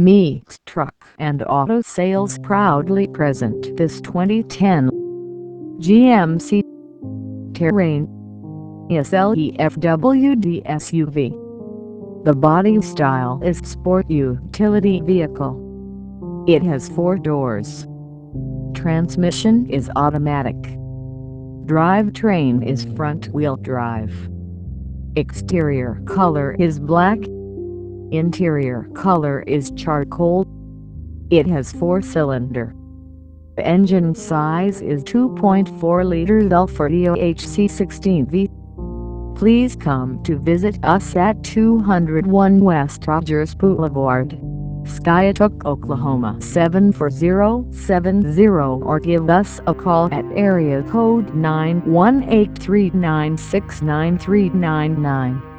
Meeks Truck and Auto Sales proudly present this 2010 GMC Terrain SLEFWD SUV. The body style is sport utility vehicle. It has 4 doors. Transmission is automatic. Drivetrain is front-wheel drive. Exterior color is black. Interior color is charcoal. It has 4-cylinder. The engine size is 2.4-liter L40 HC16V. Please come to visit us at 201 West Rogers Boulevard, Skiatook, Oklahoma 74070, or give us a call at area code 918-396-9399.